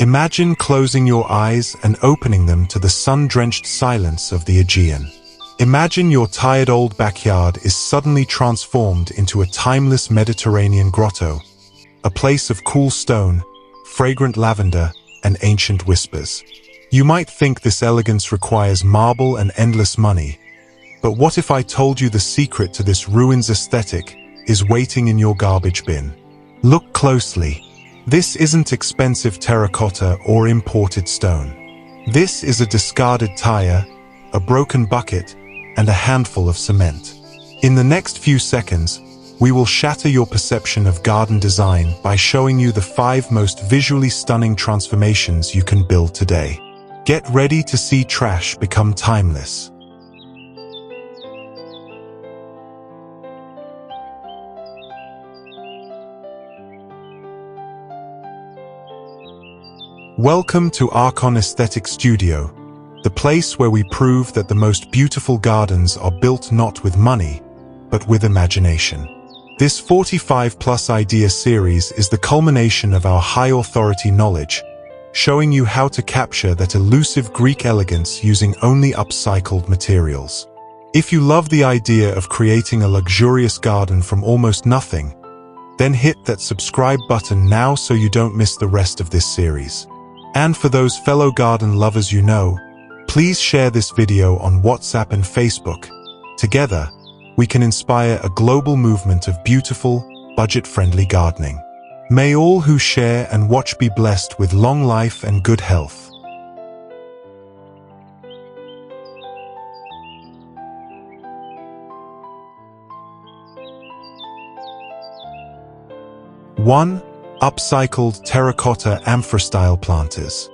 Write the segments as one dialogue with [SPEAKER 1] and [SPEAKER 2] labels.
[SPEAKER 1] Imagine closing your eyes and opening them to the sun-drenched silence of the Aegean. Imagine your tired old backyard is suddenly transformed into a timeless Mediterranean grotto, a place of cool stone, fragrant lavender, and ancient whispers. You might think this elegance requires marble and endless money, but what if I told you the secret to this ruins aesthetic is waiting in your garbage bin? Look closely. This isn't expensive terracotta or imported stone. This is a discarded tire, a broken bucket, and a handful of cement. In the next few seconds, we will shatter your perception of garden design by showing you the 5 most visually stunning transformations you can build today. Get ready to see trash become timeless. Welcome to Arkan Aesthetic Studio, the place where we prove that the most beautiful gardens are built not with money, but with imagination. This 45+ idea series is the culmination of our high-authority knowledge, showing you how to capture that elusive Greek elegance using only upcycled materials. If you love the idea of creating a luxurious garden from almost nothing, then hit that subscribe button now so you don't miss the rest of this series. And for those fellow garden lovers you know, please share this video on WhatsApp and Facebook. Together, we can inspire a global movement of beautiful, budget-friendly gardening. May all who share and watch be blessed with long life and good health. One, upcycled terracotta Amphora-style planters.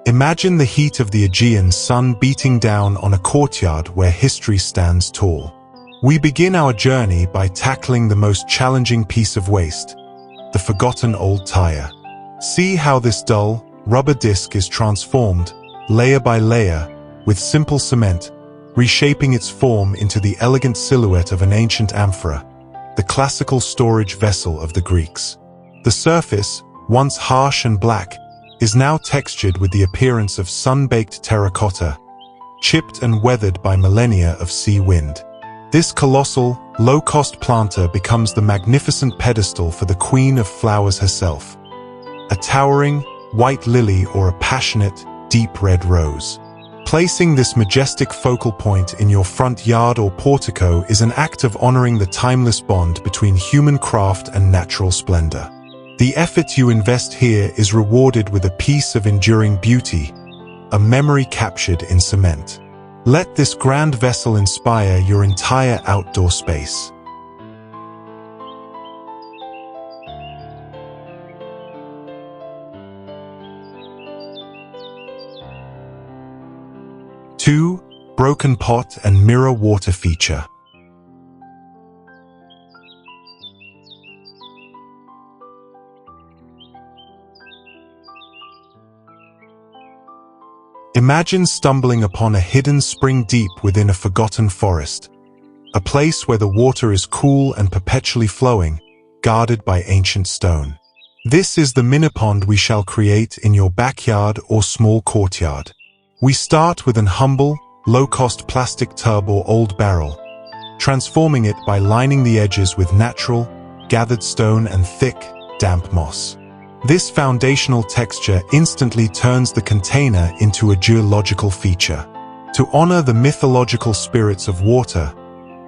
[SPEAKER 1] Imagine the heat of the Aegean sun beating down on a courtyard where history stands tall. We begin our journey by tackling the most challenging piece of waste, the forgotten old tire. See how this dull, rubber disc is transformed, layer by layer, with simple cement, reshaping its form into the elegant silhouette of an ancient amphora, the classical storage vessel of the Greeks. The surface, once harsh and black, is now textured with the appearance of sun-baked terracotta, chipped and weathered by millennia of sea wind. This colossal, low-cost planter becomes the magnificent pedestal for the queen of flowers herself, a towering, white lily or a passionate, deep red rose. Placing this majestic focal point in your front yard or portico is an act of honoring the timeless bond between human craft and natural splendor. The effort you invest here is rewarded with a piece of enduring beauty, a memory captured in cement. Let this grand vessel inspire your entire outdoor space. Two, broken pot and mirror water feature. Imagine stumbling upon a hidden spring deep within a forgotten forest, a place where the water is cool and perpetually flowing, guarded by ancient stone. This is the mini-pond we shall create in your backyard or small courtyard. We start with an humble, low-cost plastic tub or old barrel, transforming it by lining the edges with natural, gathered stone and thick, damp moss. This foundational texture instantly turns the container into a geological feature. To honor the mythological spirits of water,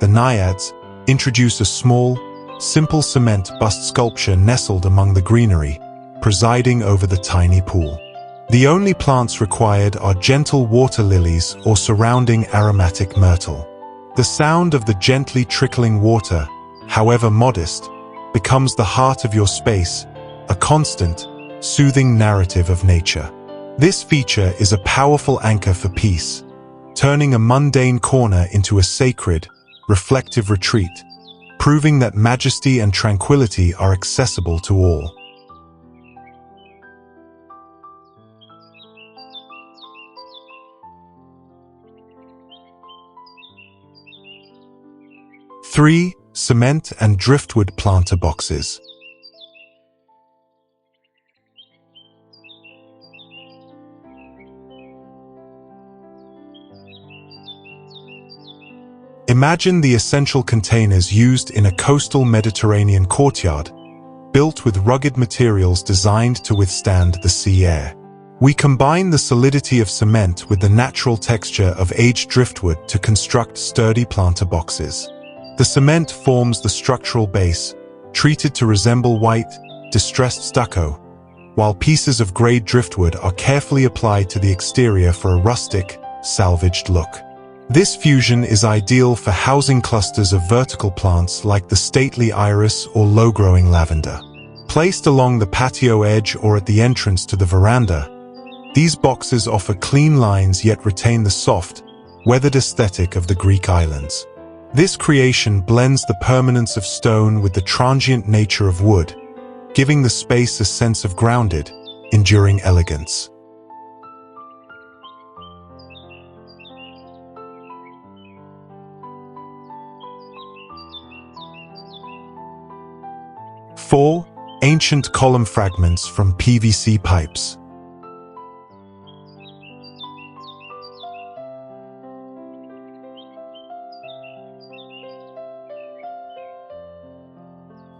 [SPEAKER 1] the Naiads introduce a small, simple cement bust sculpture nestled among the greenery, presiding over the tiny pool. The only plants required are gentle water lilies or surrounding aromatic myrtle. The sound of the gently trickling water, however modest, becomes the heart of your space, a constant, soothing narrative of nature. This feature is a powerful anchor for peace, turning a mundane corner into a sacred, reflective retreat, proving that majesty and tranquility are accessible to all. 3. Cement and driftwood planter boxes. Imagine the essential containers used in a coastal Mediterranean courtyard, built with rugged materials designed to withstand the sea air. We combine the solidity of cement with the natural texture of aged driftwood to construct sturdy planter boxes. The cement forms the structural base, treated to resemble white, distressed stucco, while pieces of grey driftwood are carefully applied to the exterior for a rustic, salvaged look. This fusion is ideal for housing clusters of vertical plants like the stately iris or low-growing lavender. Placed along the patio edge or at the entrance to the veranda, these boxes offer clean lines yet retain the soft, weathered aesthetic of the Greek islands. This creation blends the permanence of stone with the transient nature of wood, giving the space a sense of grounded, enduring elegance. Four. Ancient column fragments from PVC pipes.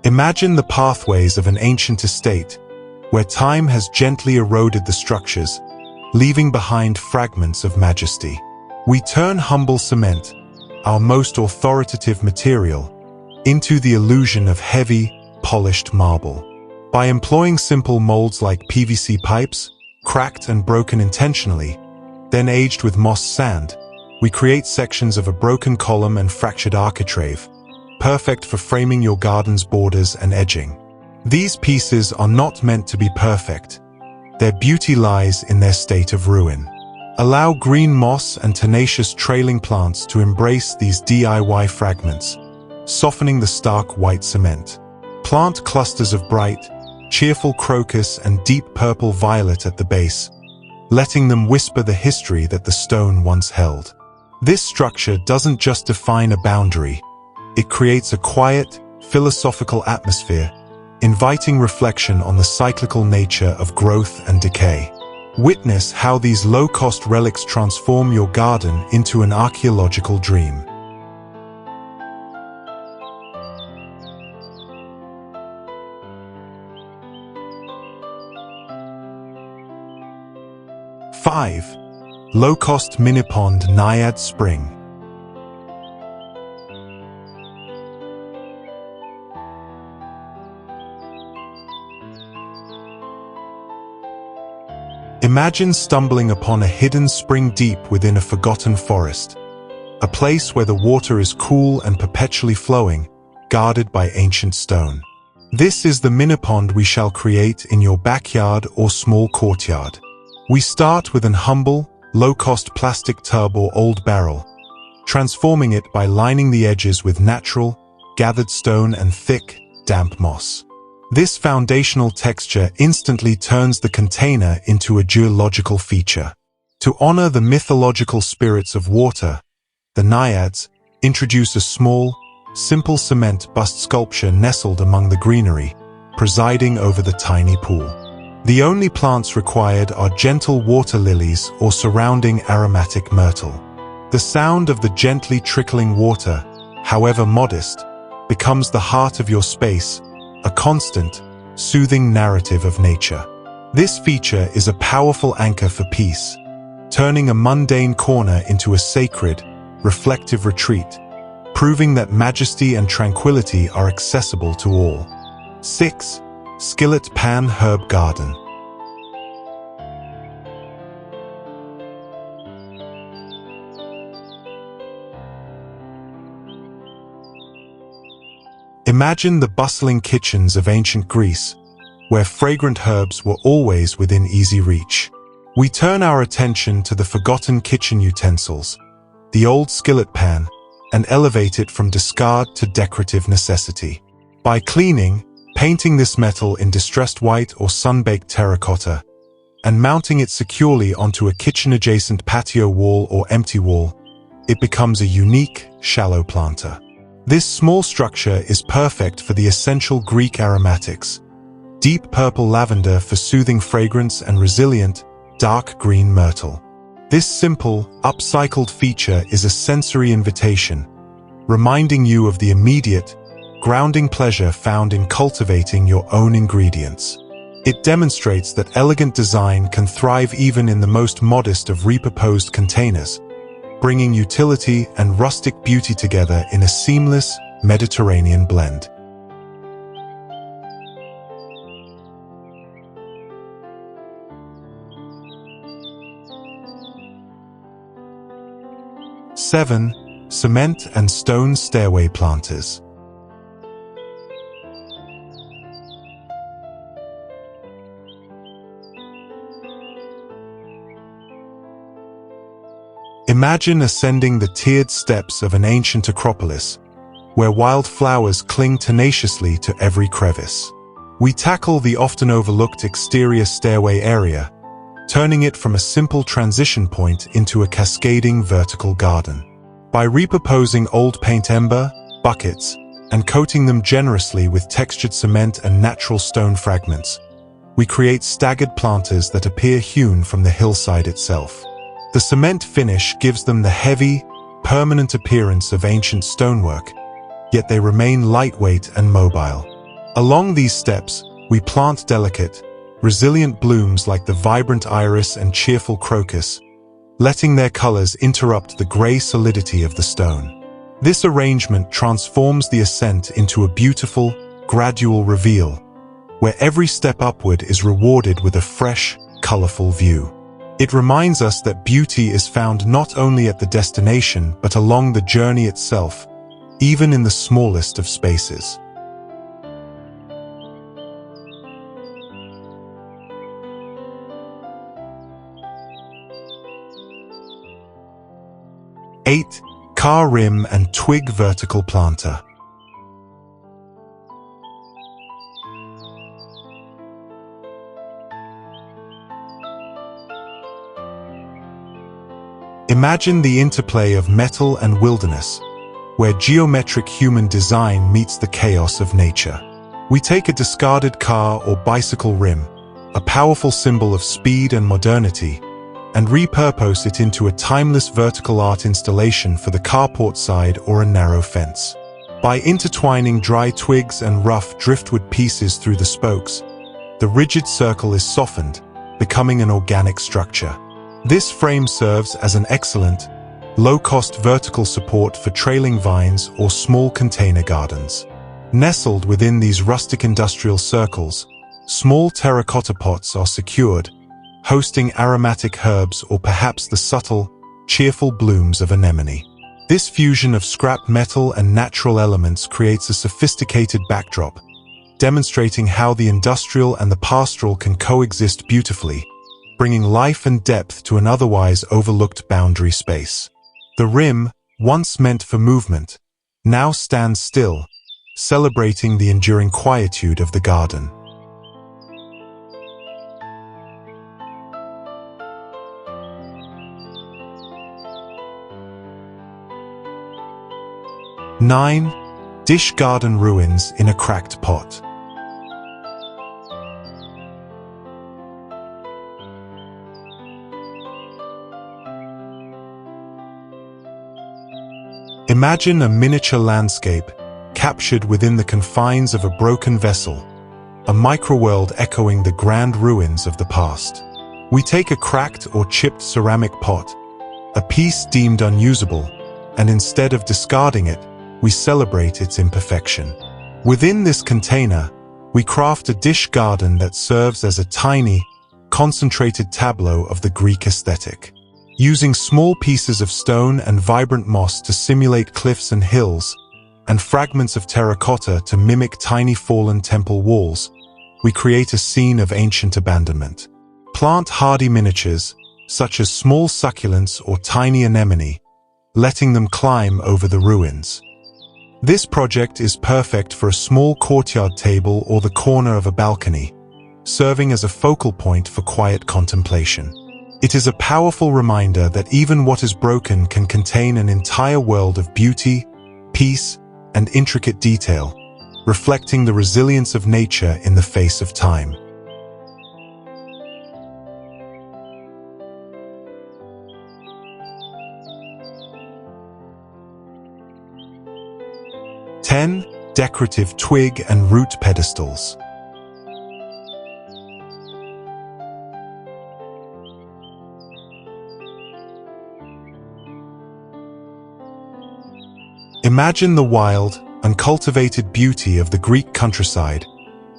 [SPEAKER 1] Imagine the pathways of an ancient estate, where time has gently eroded the structures, leaving behind fragments of majesty. We turn humble cement, our most authoritative material, into the illusion of heavy, polished marble. By employing simple molds like PVC pipes, cracked and broken intentionally, then aged with moss sand, we create sections of a broken column and fractured architrave, perfect for framing your garden's borders and edging. These pieces are not meant to be perfect. Their beauty lies in their state of ruin. Allow green moss and tenacious trailing plants to embrace these DIY fragments, softening the stark white cement. Plant clusters of bright, cheerful crocus and deep purple violet at the base, letting them whisper the history that the stone once held. This structure doesn't just define a boundary, it creates a quiet, philosophical atmosphere, inviting reflection on the cyclical nature of growth and decay. Witness how these low-cost relics transform your garden into an archaeological dream. Five. Low-cost mini-pond Naiad spring. Imagine stumbling upon a hidden spring deep within a forgotten forest, a place where the water is cool and perpetually flowing, guarded by ancient stone. This is the mini-pond we shall create in your backyard or small courtyard. We start with an humble, low-cost plastic tub or old barrel, transforming it by lining the edges with natural, gathered stone and thick, damp moss. This foundational texture instantly turns the container into a geological feature. To honor the mythological spirits of water, the Naiads introduce a small, simple cement bust sculpture nestled among the greenery, presiding over the tiny pool. The only plants required are gentle water lilies or surrounding aromatic myrtle. The sound of the gently trickling water, however modest, becomes the heart of your space, a constant, soothing narrative of nature. This feature is a powerful anchor for peace, turning a mundane corner into a sacred, reflective retreat, proving that majesty and tranquility are accessible to all. 6. Skillet Pan Herb Garden. Imagine the bustling kitchens of ancient Greece, where fragrant herbs were always within easy reach. We turn our attention to the forgotten kitchen utensils, the old skillet pan, and elevate it from discard to decorative necessity. By cleaning, painting this metal in distressed white or sun-baked terracotta, and mounting it securely onto a kitchen-adjacent patio wall or empty wall, it becomes a unique, shallow planter. This small structure is perfect for the essential Greek aromatics: deep purple lavender for soothing fragrance and resilient, dark green myrtle. This simple, upcycled feature is a sensory invitation, reminding you of the immediate, grounding pleasure found in cultivating your own ingredients. It demonstrates that elegant design can thrive even in the most modest of repurposed containers, bringing utility and rustic beauty together in a seamless Mediterranean blend. Seven, cement and stone stairway planters. Imagine ascending the tiered steps of an ancient acropolis, where wild flowers cling tenaciously to every crevice. We tackle the often overlooked exterior stairway area, turning it from a simple transition point into a cascading vertical garden. By repurposing old paint ember, buckets, and coating them generously with textured cement and natural stone fragments, we create staggered planters that appear hewn from the hillside itself. The cement finish gives them the heavy, permanent appearance of ancient stonework, yet they remain lightweight and mobile. Along these steps, we plant delicate, resilient blooms like the vibrant iris and cheerful crocus, letting their colors interrupt the gray solidity of the stone. This arrangement transforms the ascent into a beautiful, gradual reveal, where every step upward is rewarded with a fresh, colorful view. It reminds us that beauty is found not only at the destination but along the journey itself, even in the smallest of spaces. Eight, car rim and twig vertical planter. Imagine the interplay of metal and wilderness, where geometric human design meets the chaos of nature. We take a discarded car or bicycle rim, a powerful symbol of speed and modernity, and repurpose it into a timeless vertical art installation for the carport side or a narrow fence. By intertwining dry twigs and rough driftwood pieces through the spokes, the rigid circle is softened, becoming an organic structure. This frame serves as an excellent, low-cost vertical support for trailing vines or small container gardens. Nestled within these rustic industrial circles, small terracotta pots are secured, hosting aromatic herbs or perhaps the subtle, cheerful blooms of anemone. This fusion of scrap metal and natural elements creates a sophisticated backdrop, demonstrating how the industrial and the pastoral can coexist beautifully, bringing life and depth to an otherwise overlooked boundary space. The rim, once meant for movement, now stands still, celebrating the enduring quietude of the garden. Nine, dish garden ruins in a cracked pot. Imagine a miniature landscape captured within the confines of a broken vessel, a microworld echoing the grand ruins of the past. We take a cracked or chipped ceramic pot, a piece deemed unusable, and instead of discarding it, we celebrate its imperfection. Within this container, we craft a dish garden that serves as a tiny, concentrated tableau of the Greek aesthetic. Using small pieces of stone and vibrant moss to simulate cliffs and hills, and fragments of terracotta to mimic tiny fallen temple walls, we create a scene of ancient abandonment. Plant hardy miniatures, such as small succulents or tiny anemone, letting them climb over the ruins. This project is perfect for a small courtyard table or the corner of a balcony, serving as a focal point for quiet contemplation. It is a powerful reminder that even what is broken can contain an entire world of beauty, peace, and intricate detail, reflecting the resilience of nature in the face of time. Decorative twig and root pedestals. Imagine the wild, uncultivated beauty of the Greek countryside,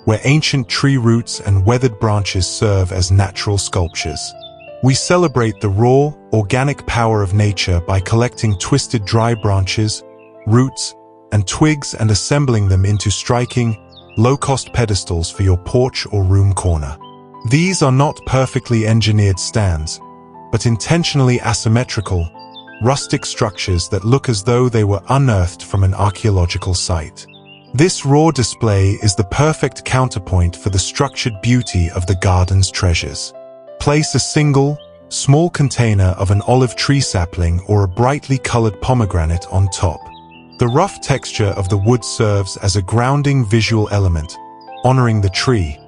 [SPEAKER 1] where ancient tree roots and weathered branches serve as natural sculptures. We celebrate the raw, organic power of nature by collecting twisted dry branches, roots, and twigs and assembling them into striking, low-cost pedestals for your porch or room corner. These are not perfectly engineered stands, but intentionally asymmetrical, rustic structures that look as though they were unearthed from an archaeological site. This raw display is the perfect counterpoint for the structured beauty of the garden's treasures. Place a single, small container of an olive tree sapling or a brightly colored pomegranate on top. The rough texture of the wood serves as a grounding visual element, honoring the tree,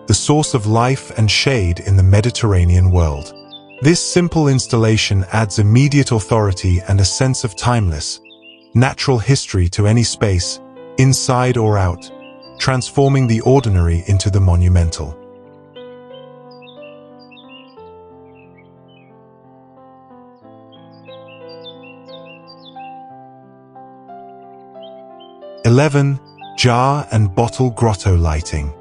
[SPEAKER 1] the source of life and shade in the Mediterranean world. This simple installation adds immediate authority and a sense of timeless, natural history to any space, inside or out, transforming the ordinary into the monumental. Jar and bottle grotto lighting.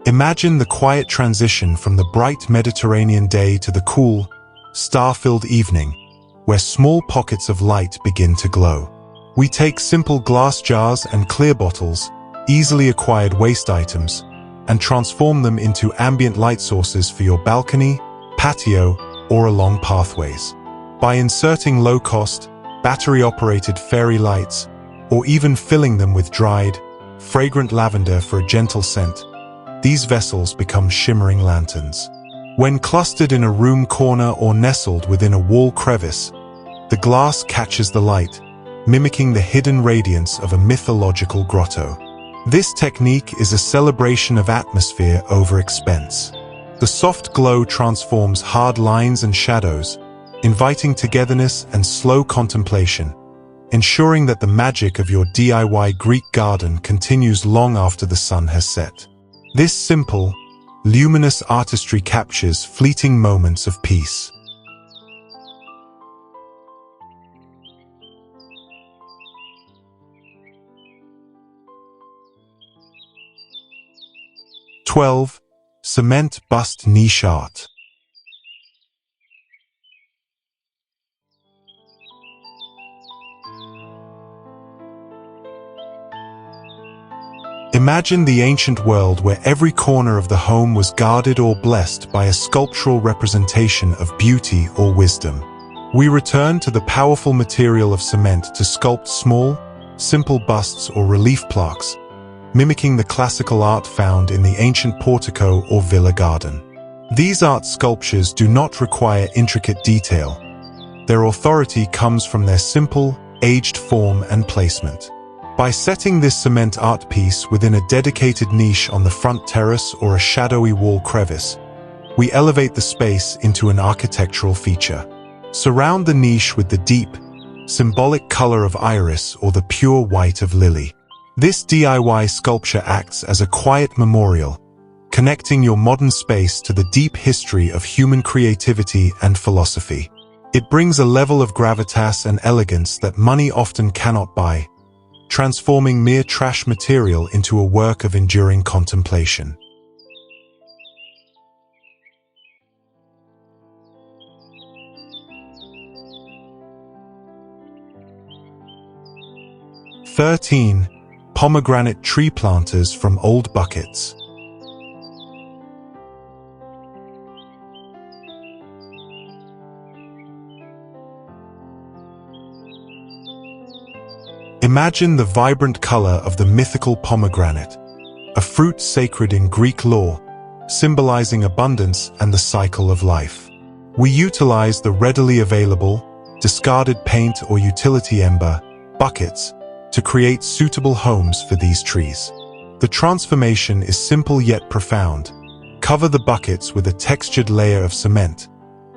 [SPEAKER 1] Imagine the quiet transition from the bright Mediterranean day to the cool, star-filled evening, where small pockets of light begin to glow. We take simple glass jars and clear bottles, easily acquired waste items, and transform them into ambient light sources for your balcony, patio, or along pathways. By inserting low-cost, battery-operated fairy lights, or even filling them with dried, fragrant lavender for a gentle scent, these vessels become shimmering lanterns. When clustered in a room corner or nestled within a wall crevice, the glass catches the light, mimicking the hidden radiance of a mythological grotto. This technique is a celebration of atmosphere over expense. The soft glow transforms hard lines and shadows, inviting togetherness and slow contemplation, ensuring that the magic of your DIY Greek garden continues long after the sun has set. This simple, luminous artistry captures fleeting moments of peace. Cement bust niche art. Imagine the ancient world where every corner of the home was guarded or blessed by a sculptural representation of beauty or wisdom. We return to the powerful material of cement to sculpt small, simple busts or relief plaques, mimicking the classical art found in the ancient portico or villa garden. These art sculptures do not require intricate detail. Their authority comes from their simple, aged form and placement. By setting this cement art piece within a dedicated niche on the front terrace or a shadowy wall crevice, we elevate the space into an architectural feature. Surround the niche with the deep, symbolic color of iris or the pure white of lily. This DIY sculpture acts as a quiet memorial, connecting your modern space to the deep history of human creativity and philosophy. It brings a level of gravitas and elegance that money often cannot buy, transforming mere trash material into a work of enduring contemplation. Pomegranate tree planters from old buckets. Imagine the vibrant color of the mythical pomegranate, a fruit sacred in Greek lore, symbolizing abundance and the cycle of life. We utilize the readily available, discarded paint or utility ember buckets to create suitable homes for these trees. The transformation is simple yet profound. Cover the buckets with a textured layer of cement,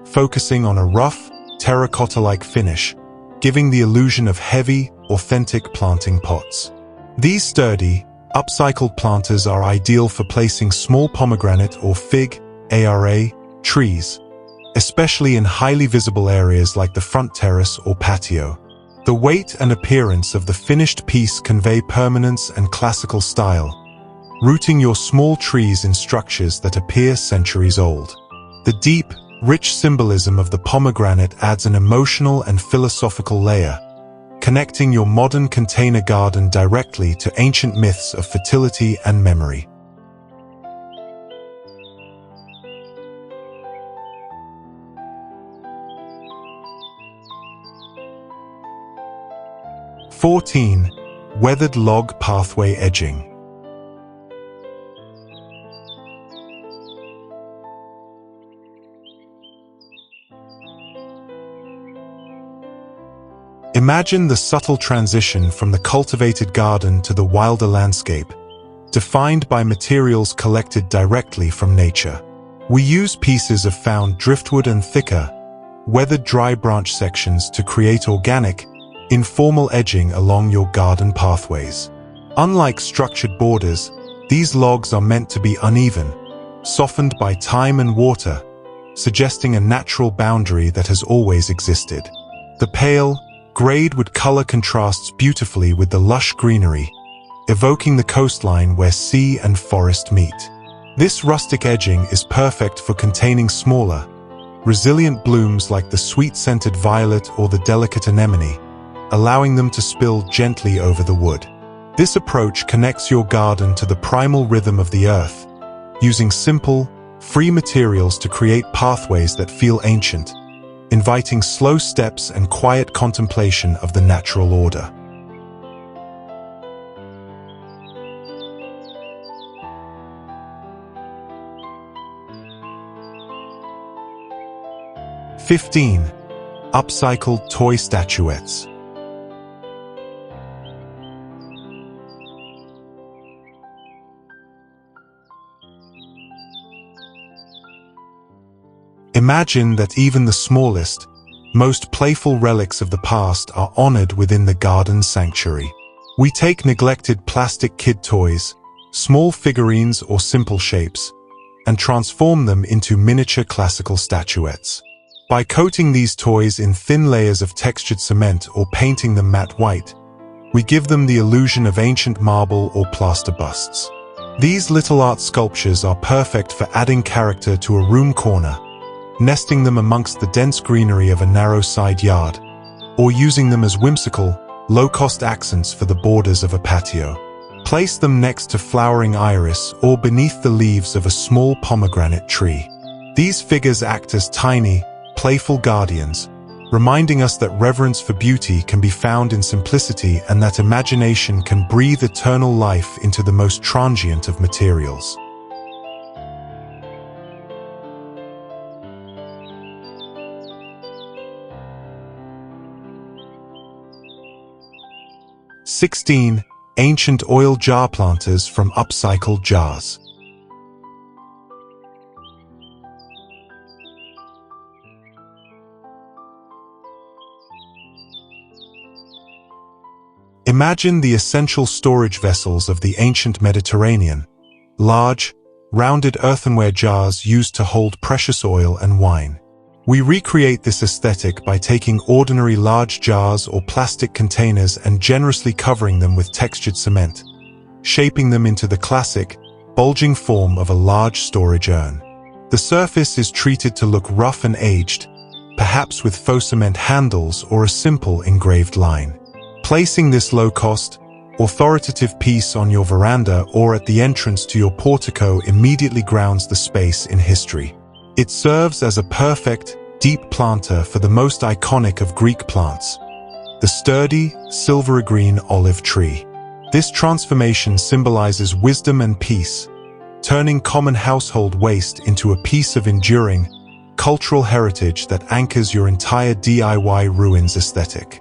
[SPEAKER 1] focusing on a rough, terracotta-like finish, giving the illusion of heavy, authentic planting pots. These sturdy, upcycled planters are ideal for placing small pomegranate or fig, ARA, trees, especially in highly visible areas like the front terrace or patio. The weight and appearance of the finished piece convey permanence and classical style, rooting your small trees in structures that appear centuries old. The deep, rich symbolism of the pomegranate adds an emotional and philosophical layer, connecting your modern container garden directly to ancient myths of fertility and memory. (14) Weathered log pathway edging. Imagine the subtle transition from the cultivated garden to the wilder landscape, defined by materials collected directly from nature. We use pieces of found driftwood and thicker, weathered dry branch sections to create organic, informal edging along your garden pathways. Unlike structured borders, these logs are meant to be uneven, softened by time and water, suggesting a natural boundary that has always existed. The pale, grayed wood color contrasts beautifully with the lush greenery, evoking the coastline where sea and forest meet. This rustic edging is perfect for containing smaller, resilient blooms like the sweet-scented violet or the delicate anemone, allowing them to spill gently over the wood. This approach connects your garden to the primal rhythm of the earth, using simple, free materials to create pathways that feel ancient, inviting slow steps and quiet contemplation of the natural order. (15) Upcycled Toy Statuettes. Imagine that even the smallest, most playful relics of the past are honored within the garden sanctuary. We take neglected plastic kid toys, small figurines or simple shapes, and transform them into miniature classical statuettes. By coating these toys in thin layers of textured cement or painting them matte white, we give them the illusion of ancient marble or plaster busts. These little art sculptures are perfect for adding character to a room corner, nesting them amongst the dense greenery of a narrow side yard, or using them as whimsical, low-cost accents for the borders of a patio. Place them next to flowering iris or beneath the leaves of a small pomegranate tree. These figures act as tiny, playful guardians, reminding us that reverence for beauty can be found in simplicity and that imagination can breathe eternal life into the most transient of materials. (16) Ancient oil jar planters from upcycled jars. Imagine the essential storage vessels of the ancient Mediterranean, large, rounded earthenware jars used to hold precious oil and wine. We recreate this aesthetic by taking ordinary large jars or plastic containers and generously covering them with textured cement, shaping them into the classic, bulging form of a large storage urn. The surface is treated to look rough and aged, perhaps with faux cement handles or a simple engraved line. Placing this low-cost, authoritative piece on your veranda or at the entrance to your portico immediately grounds the space in history. It serves as a perfect, deep planter for the most iconic of Greek plants, the sturdy, silvery-green olive tree. This transformation symbolizes wisdom and peace, turning common household waste into a piece of enduring, cultural heritage that anchors your entire DIY ruins aesthetic.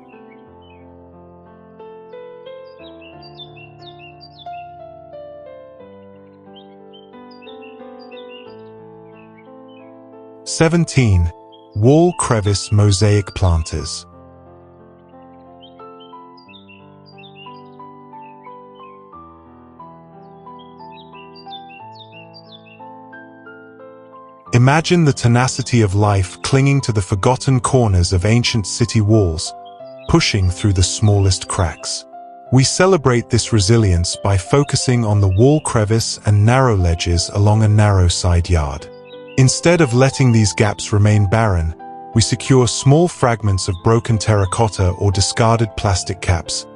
[SPEAKER 1] (17) Wall crevice mosaic planters. Imagine the tenacity of life clinging to the forgotten corners of ancient city walls, pushing through the smallest cracks. We celebrate this resilience by focusing on the wall crevice and narrow ledges along a narrow side yard. Instead of letting these gaps remain barren, we secure small fragments of broken terracotta or discarded plastic caps,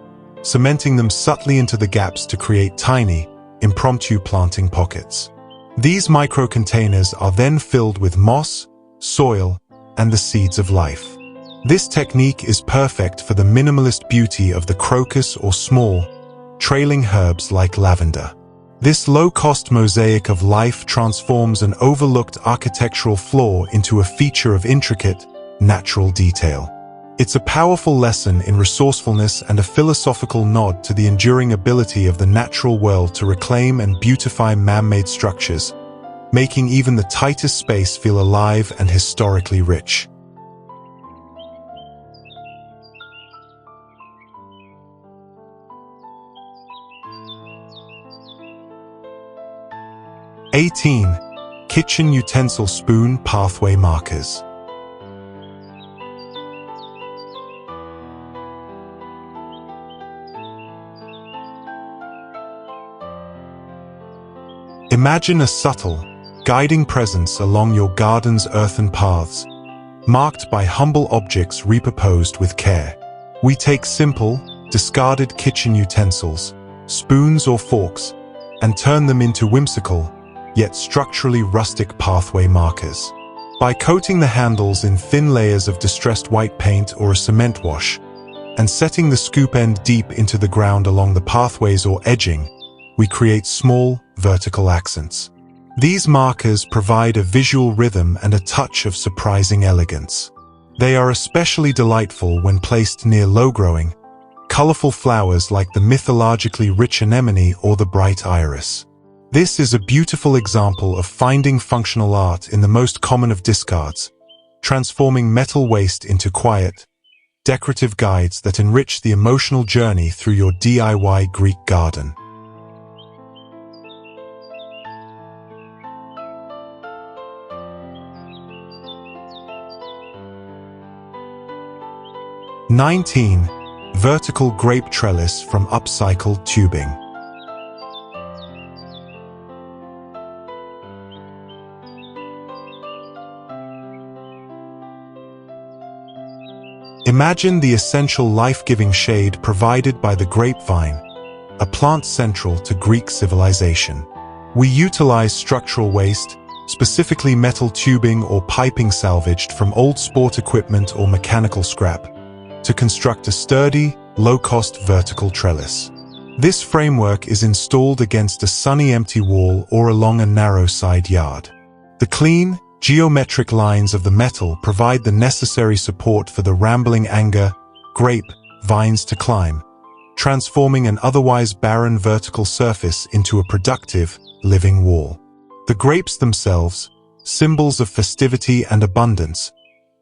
[SPEAKER 1] cementing them subtly into the gaps to create tiny, impromptu planting pockets. These micro-containers are then filled with moss, soil, and the seeds of life. This technique is perfect for the minimalist beauty of the crocus or small, trailing herbs like lavender. This low-cost mosaic of life transforms an overlooked architectural flaw into a feature of intricate, natural detail. It's a powerful lesson in resourcefulness and a philosophical nod to the enduring ability of the natural world to reclaim and beautify man-made structures, making even the tightest space feel alive and historically rich. (18) Kitchen utensil spoon pathway markers. Imagine a subtle, guiding presence along your garden's earthen paths, marked by humble objects repurposed with care. We take simple, discarded kitchen utensils, spoons or forks, and turn them into whimsical, yet structurally rustic pathway markers. By coating the handles in thin layers of distressed white paint or a cement wash, and setting the scoop end deep into the ground along the pathways or edging, we create small, vertical accents. These markers provide a visual rhythm and a touch of surprising elegance. They are especially delightful when placed near low-growing, colorful flowers like the mythologically rich anemone or the bright iris. This is a beautiful example of finding functional art in the most common of discards, transforming metal waste into quiet, decorative guides that enrich the emotional journey through your DIY Greek garden. (19) Vertical grape trellis from upcycled tubing. Imagine the essential life-giving shade provided by the grapevine, a plant central to Greek civilization. We utilize structural waste, specifically metal tubing or piping salvaged from old sport equipment or mechanical scrap, to construct a sturdy, low-cost vertical trellis. This framework is installed against a sunny empty wall or along a narrow side yard. The clean, geometric lines of the metal provide the necessary support for the rambling grape vines to climb, transforming an otherwise barren vertical surface into a productive, living wall. The grapes themselves, symbols of festivity and abundance,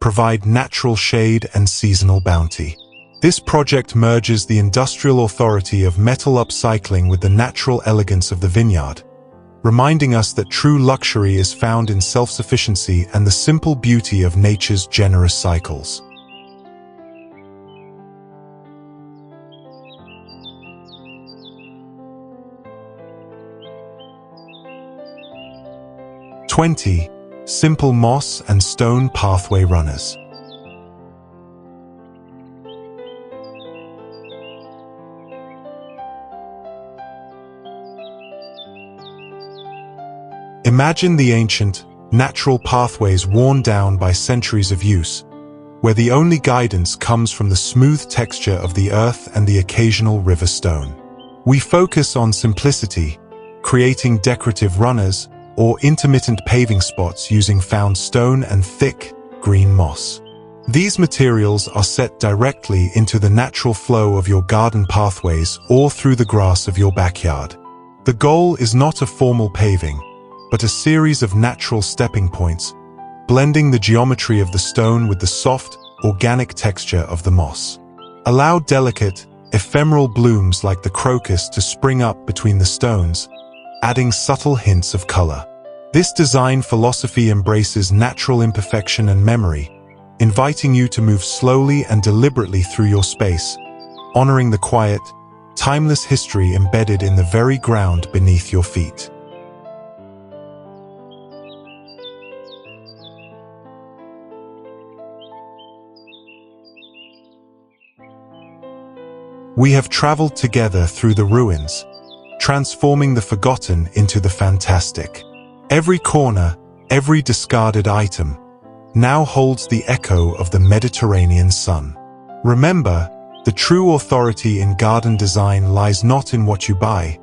[SPEAKER 1] provide natural shade and seasonal bounty. This project merges the industrial authority of metal upcycling with the natural elegance of the vineyard, reminding us that true luxury is found in self-sufficiency and the simple beauty of nature's generous cycles. (20) Simple moss and stone pathway runners. Imagine the ancient, natural pathways worn down by centuries of use, where the only guidance comes from the smooth texture of the earth and the occasional river stone. We focus on simplicity, creating decorative runners or intermittent paving spots using found stone and thick, green moss. These materials are set directly into the natural flow of your garden pathways or through the grass of your backyard. The goal is not a formal paving, but a series of natural stepping points, blending the geometry of the stone with the soft, organic texture of the moss. Allow delicate, ephemeral blooms like the crocus to spring up between the stones, adding subtle hints of color. This design philosophy embraces natural imperfection and memory, inviting you to move slowly and deliberately through your space, honoring the quiet, timeless history embedded in the very ground beneath your feet. We have traveled together through the ruins, transforming the forgotten into the fantastic. Every corner, every discarded item, now holds the echo of the Mediterranean sun. Remember, the true authority in garden design lies not in what you buy,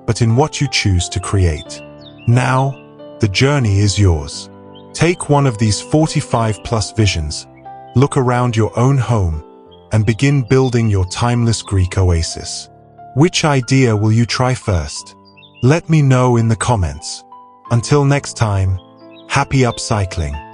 [SPEAKER 1] but in what you choose to create. Now, the journey is yours. Take one of these 45+ visions, look around your own home, and begin building your timeless Greek oasis. Which idea will you try first? Let me know in the comments. Until next time, happy upcycling.